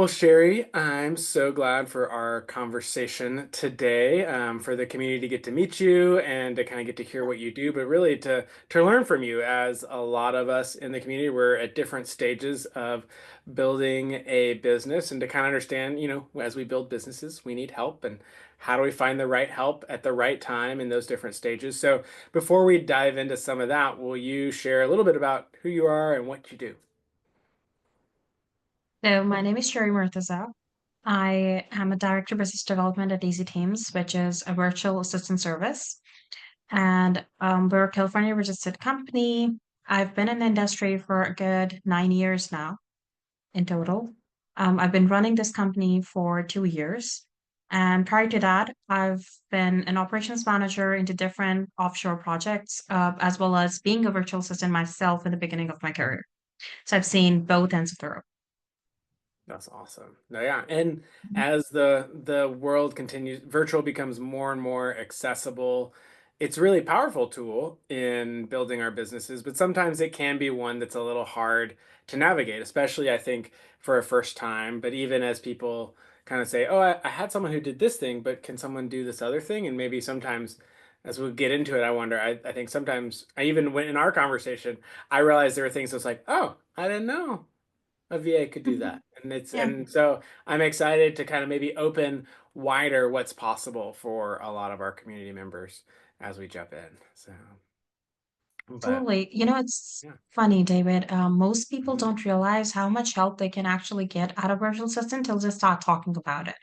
Well, Sherry, I'm so glad for our conversation today, for the community to get to meet you and to kind of get to hear what you do, but really to learn from you, as a lot of us in the community, we're at different stages of building a business, and to kind of understand, as we build businesses, we need help, and how do we find the right help at the right time in those different stages. So before we dive into some of that, will you share a little bit about who you are and what you do? So my name is Sherry Murtaza. I am a director of business development at EasyTeams, which is a virtual assistant service. And we're a California registered company. I've been in the industry for a good 9 years now in total. I've been running this company for 2 years. And prior to that, I've been an operations manager into different offshore projects, as well as being a virtual assistant myself in the beginning of my career. So I've seen both ends of the road. That's awesome. No, yeah. And as the world continues, virtual becomes more and more accessible. It's a really powerful tool in building our businesses, but sometimes it can be one that's a little hard to navigate, especially I think for a first time. But even as people kind of say, "Oh, I had someone who did this thing, but can someone do this other thing?" And maybe sometimes as we get into it, I wonder, I think sometimes I even went in our conversation, I realized there were things that's like, "Oh, I didn't know a VA could do that." And Yeah. so I'm excited to kind of maybe open wider what's possible for a lot of our community members as we jump in. So, but Absolutely. It's yeah. funny, David. Most people Mhm. don't realize how much help they can actually get out of virtual assistant until they start talking about it.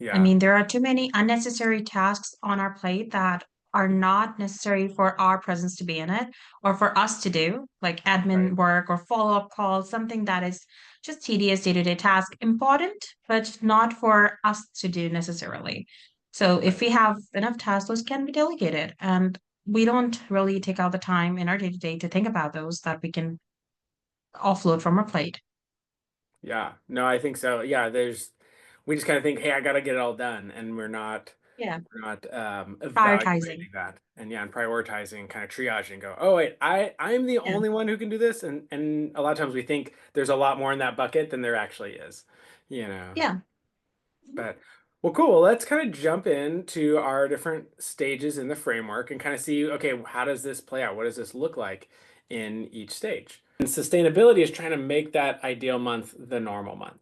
I Yeah. mean, there are too many unnecessary tasks on our plate that are not necessary for our presence to be in it or for us to do, like Right. admin work or follow-up calls, something that is just tedious day-to-day task, important, but not for us to do necessarily. So if Right. we have enough tasks, those can be delegated. And we don't really take out the time in our day-to-day to think about those that we can offload from our plate. Yeah. No, I think so. Yeah, we just kind of think, hey, I got to get it all done, and Yeah. we're not Prioritizing. evaluating that, and yeah, and prioritizing, kind of triaging, go, oh wait, I'm the Yeah. only one who can do this, and a lot of times we think there's a lot more in that bucket than there actually is, you know. Yeah. But well, cool. Well, let's kind of jump into our different stages in the framework and kind of see, okay, how does this play out? What does this look like in each stage? And sustainability is trying to make that ideal month the normal month.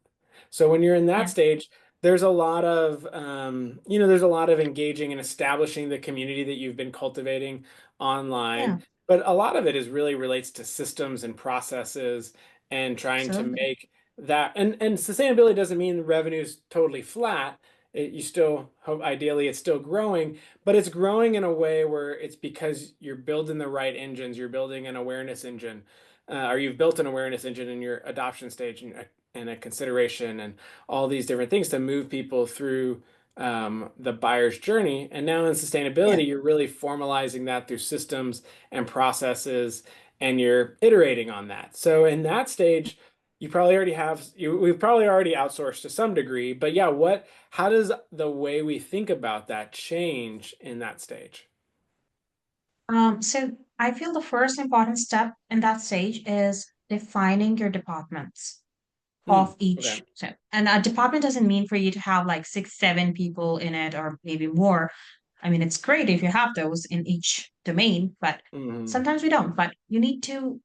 So when you're in that Yeah. stage, there's a lot of, there's a lot of engaging and establishing the community that you've been cultivating Yeah. online. But a lot of it is really relates to systems and processes and trying to Absolutely. make that, and sustainability doesn't mean the revenue's totally flat. You still hope, ideally it's still growing, but it's growing in a way where it's because you're building the right engines. You're building an awareness engine, or you've built an awareness engine in your adoption stage, and a consideration, and all these different things to move people through the buyer's journey. And now in Yeah. sustainability, you're really formalizing that through systems and processes, and you're iterating on that. So in that stage, we've probably already outsourced to some degree, but yeah, how does the way we think about that change in that stage? So I feel the first important step in that stage is defining your departments Hmm. of Okay. each. So, and a department doesn't mean for you to have like six, seven people in it or maybe more. I mean, it's great if you have those in each domain, but Hmm. sometimes we don't. But you need to,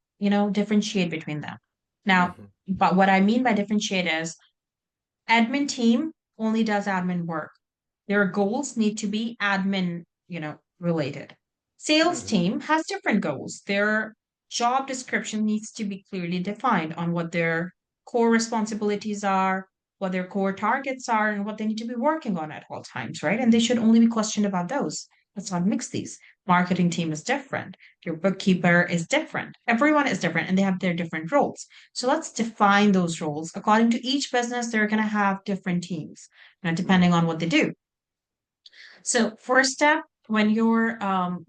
differentiate between them. Now, Hmm. but what I mean by differentiate is admin team only does admin work. Their goals need to be admin, related. Sales Hmm. team has different goals. Their job description needs to be clearly defined on what their core responsibilities are, what their core targets are, and what they need to be working on at all times, right? And they should only be questioned about those. Let's not mix these. Marketing team is different. Your bookkeeper is different. Everyone is different and they have their different roles. So let's define those roles. According to each business, they're going to have different teams, depending Hmm. on what they do. So, first step, when you're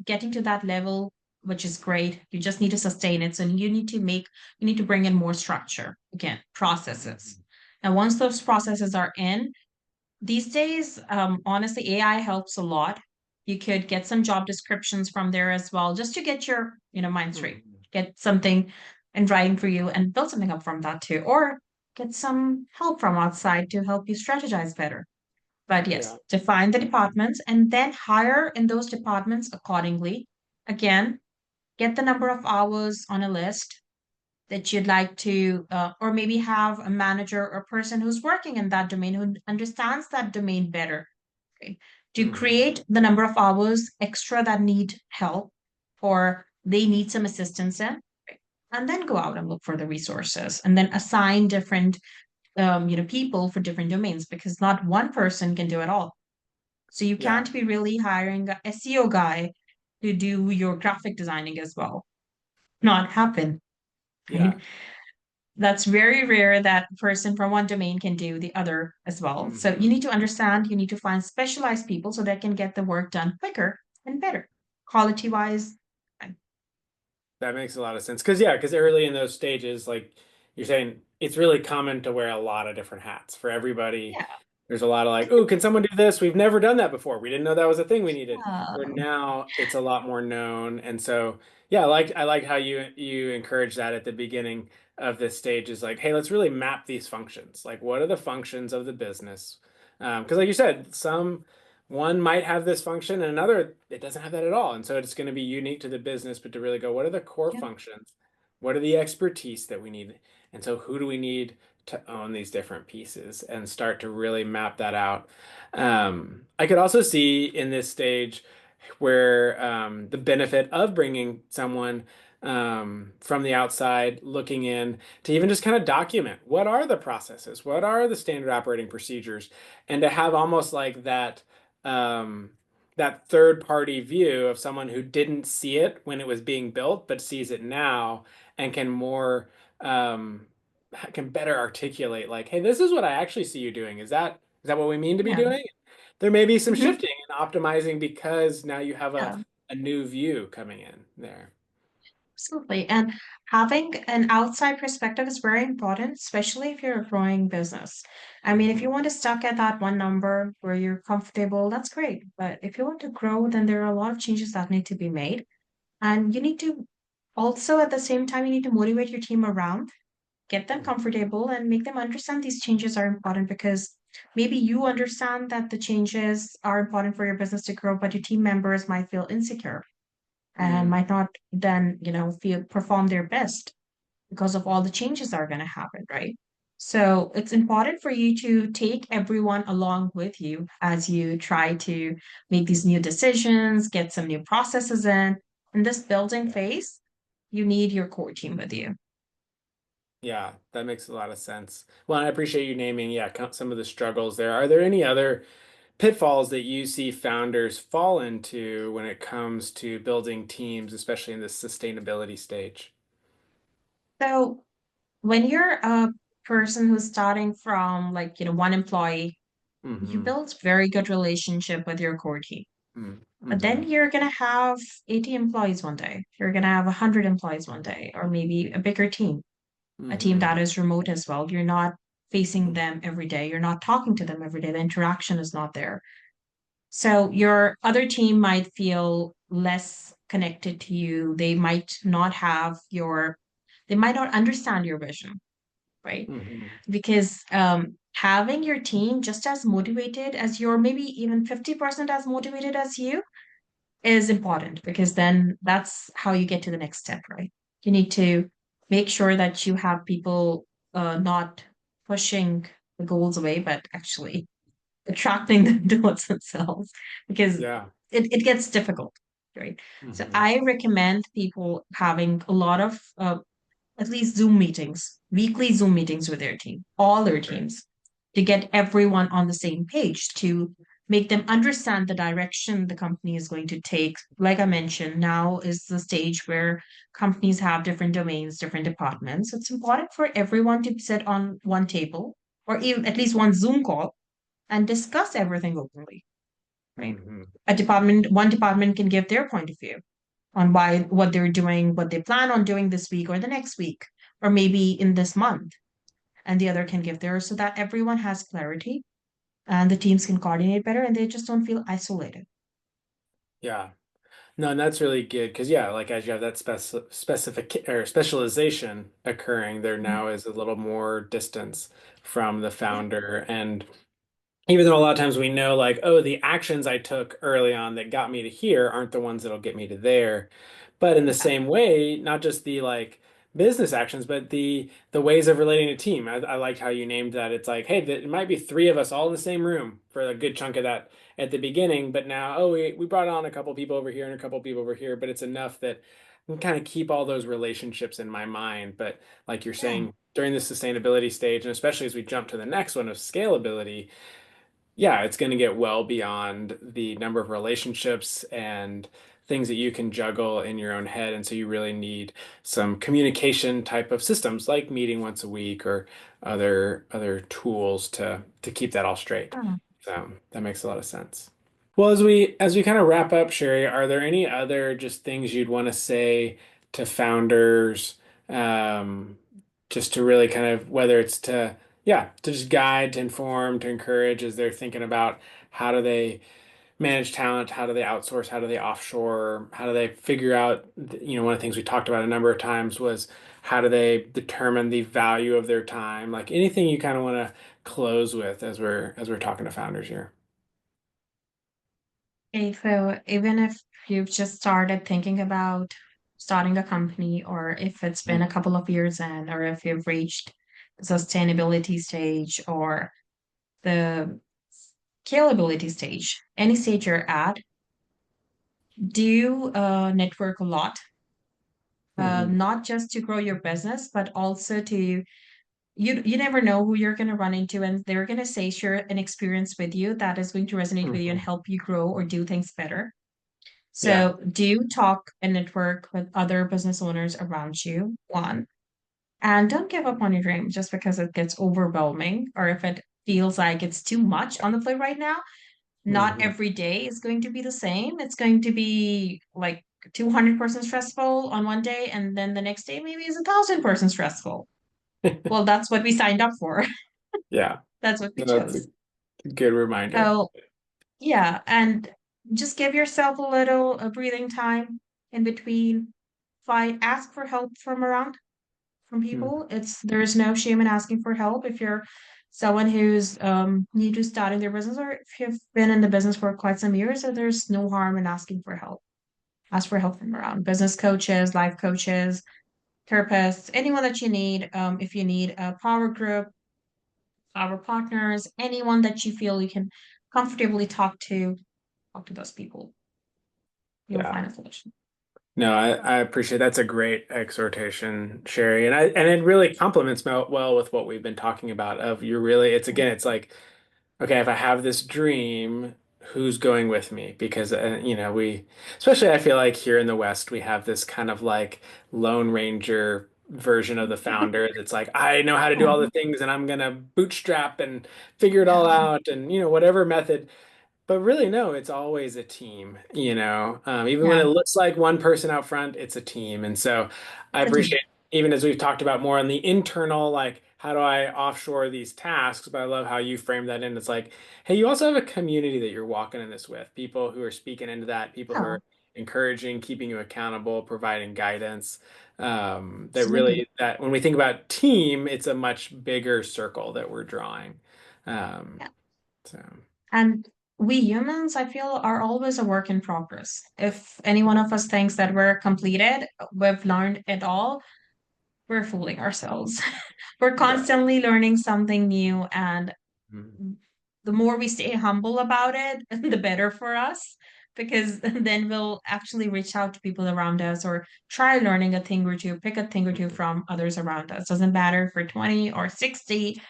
getting to that level, which is great, you just need to sustain it. So you need to bring in more structure. Again, processes. And once those processes are in, these days, honestly, AI helps a lot. You could get some job descriptions from there as well, just to get your, mind straight, Hmm. get something in writing for you and build something up from that too. Or get some help from outside to help you strategize better. But Yeah. yes, define the departments and then hire in those departments accordingly. Again, get the number of hours on a list that you'd like to, or maybe have a manager or person who's working in that domain who understands that domain better, okay, to Hmm. create the number of hours extra that need help or they need some assistance in, right? And then go out and look for the resources and then assign different, people for different domains because not one person can do it all. So you Yeah. can't be really hiring a SEO guy to do your graphic designing as well. Not happen, Yeah. right? That's very rare that a person from one domain can do the other as well. So you Hmm. need to understand, you need to find specialized people so they can get the work done quicker and better, quality wise. That makes a lot of sense. Because, yeah, because early in those stages, like you're saying, it's really common to wear a lot of different hats for everybody. Yeah. There's a lot of like, oh, can someone do this? We've never done that before. We didn't know that was a thing we needed. Where Um, now it's a lot more known. And so, yeah, I like how you encourage that at the beginning of this stage is like, hey, let's really map these functions. Like, what are the functions of the business? Because, like you said, one might have this function and another it doesn't have that at all, and so it's going to be unique to the business, but to really go, what are the core yeah, functions, what are the expertise that we need, and so who do we need to own these different pieces and start to really map that out. I could also see in this stage where the benefit of bringing someone from the outside looking in to even just kind of document what are the processes, what are the standard operating procedures, and to have almost like um, that third party view of someone who didn't see it when it was being built, but sees it now and can more um, can better articulate like, hey, this is what I actually see you doing. Is that what we mean to be yeah, doing? There may be some mhm, shifting and optimizing because now you have yeah, a new view coming in there. absolutely. And having an outside perspective is very important, especially if you're a growing business. I mean, if Mhm. you want to stuck at that one number where you're comfortable, that's great. But if you want to grow, then there are a lot of changes that need to be made. And you need to also, at the same time, you need to motivate your team around, get them Mhm. comfortable, and make them understand these changes are important because maybe you understand that the changes are important for your business to grow, but your team members might feel insecure and Mm. might not then, feel perform their best because of all the changes that are going to happen, right? So it's important for you to take everyone along with you as you try to make these new decisions, get some new processes in. In this building Yeah. phase, you need your core team with you. Yeah, that makes a lot of sense. Well, I appreciate you naming, yeah, some of the struggles there. Are there any other pitfalls that you see founders fall into when it comes to building teams, especially in this sustainability stage? So when you're a person who's starting from like, one employee, you Mm-hmm. build very good relationship with your core team. But then Mm-hmm. you're gonna have 80 employees one day. You're gonna have 100 employees one day, or maybe a bigger team, a team Mm-hmm. that is remote as well. You're not facing them every day. You're not talking to them every day. The interaction is not there. So your other team might feel less connected to you. They might not understand your vision, right? Mm-hmm. Because having your team just as motivated as you, or maybe even 50% as motivated as you, is important because then that's how you get to the next step, right? You need to make sure that you have people not pushing the goals away, but actually attracting them towards themselves because Yeah. it gets difficult, right? So Mm-hmm. I recommend people having a lot of at least Zoom meetings, weekly Zoom meetings with their team, all their Okay. teams, to get everyone on the same page, to make them understand the direction the company is going to take. Like I mentioned, now is the stage where companies have different domains, different departments. It's important for everyone to sit on one table or even at least one Zoom call and discuss everything openly, right? Mm-hmm. One department can give their point of view on what they're doing, what they plan on doing this week or the next week, or maybe in this month, and the other can give theirs so that everyone has clarity and the teams can coordinate better and they just don't feel isolated. Yeah. No, and that's really good because yeah, like as you have that specific or specialization occurring, there Mhm. now is a little more distance from the Yeah. founder. And even though a lot of times we know like, oh, the actions I took early on that got me to here aren't the ones that'll get me to there. But in the Yeah. same way, not just the like business actions, but the ways of relating to team. I liked how you named that. It's like, hey, it might be three of us all in the same room for a good chunk of that at the beginning, but now, oh, we brought on a couple people over here and a couple people over here, but it's enough that I can kind of keep all those relationships in my mind. But like you're Yeah. saying, during the sustainability stage, and especially as we jump to the next one of scalability, yeah, it's going to get well beyond the number of relationships and things that you can juggle in your own head. And so you really need some communication type of systems like meeting once a week or other tools to keep that all straight. Yeah. So that makes a lot of sense. Well, as we kind of wrap up, Sherry, are there any other just things you'd want to say to founders, um, just to really kind of whether it's to yeah, to just guide, to inform, to encourage as they're thinking about how do they manage talent, how do they outsource, how do they offshore, how do they figure out, one of the things we talked about a number of times was how do they determine the value of their time? Like anything you kind of want to close with as we're talking to founders here. Okay, so even if you've just started thinking about starting a company, or if it's been a couple of years in, or if you've reached the sustainability stage or the scalability stage, any stage you're at, do network a lot, Hmm. not just to grow your business, but also to you never know who you're going to run into, and they're going to say share an experience with you that is going to resonate with you and Hmm. help you grow or do things better. Yeah. So, do you talk and network with other business owners around you? One, and don't give up on your dream just because it gets overwhelming or if it feels like it's too much on the plate right now. Not Hmm. every day is going to be the same. It's going to be like 200% stressful on one day, and then the next day maybe is 1,000% stressful. Well, that's what we signed up for. Yeah. That's what we No, that's a chose. good reminder. So, yeah, and just give yourself a breathing time in between. Find ask for help from Hmm. people. It's there's no shame in asking for help if you're someone who's new to starting their business, or if you've been in the business for quite some years, so there's no harm in asking for help. Ask for help from around business coaches, life coaches, therapists, anyone that you need. If you need a power group, power partners, anyone that you feel you can comfortably talk to those people. You'll Yeah. find a solution. No, I appreciate that's a great exhortation, Sherry. And it really complements well with what we've been talking about of you're really it's again it's like okay, if I have this dream, who's going with me? Because we especially I feel like here in the West we have this kind of like Lone Ranger version of the founder that's like I know how to do Yeah, all the things and I'm gonna bootstrap and figure it all yeah, out and whatever method. But really, no, it's always a team, even when it yeah. looks like one person out front, it's a team. And so I It's a team. appreciate, even as we've talked about more on the internal, like, how do I offshore these tasks? But I love how you frame that in. It's like, hey, you also have a community that you're walking in this with, people who are speaking into that, people who Yeah, are encouraging, keeping you accountable, providing guidance. That absolutely. really, that when we think about team, it's a much bigger circle that we're drawing. Um, Yeah. so, And we humans, I feel, are always a work in progress. If any one of us thinks that we're completed, we've learned it all, we're fooling ourselves. We're right. constantly learning something new, and Mhm. the more we stay humble about it, the better for us, because then we'll actually reach out to people around us or try learning a thing or two, pick a thing or two from others around us. Doesn't matter if we're 20 or 60,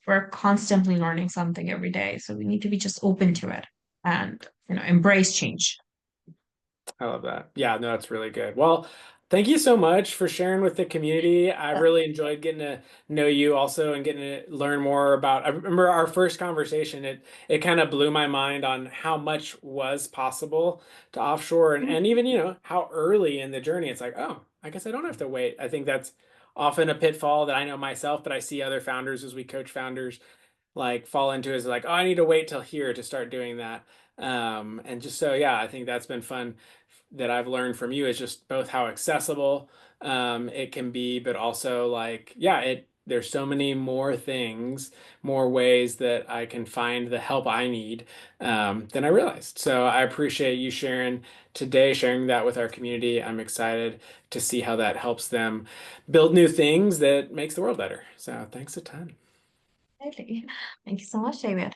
we're constantly learning something every day. So we need to be just open to it and, embrace change. I love that. Yeah, no, that's really good. Well, thank you so much for sharing with the community. I Yeah. really enjoyed getting to know you also and getting to learn more about. I remember our first conversation, it kind of blew my mind on how much was possible to offshore and even, how early in the journey it's like, oh, I guess I don't have to wait. I think that's often a pitfall that I know myself, but I see other founders as we coach founders like fall into is like, oh, I need to wait till here to start doing that. And just so, yeah, I think that's been fun that I've learned from you is just both how accessible it can be, but also like, yeah, there's so many more things, more ways that I can find the help I need than I realized. So I appreciate you sharing today, sharing that with our community. I'm excited to see how that helps them build new things that makes the world better. So thanks a ton. Absolutely. Thank you so much, David.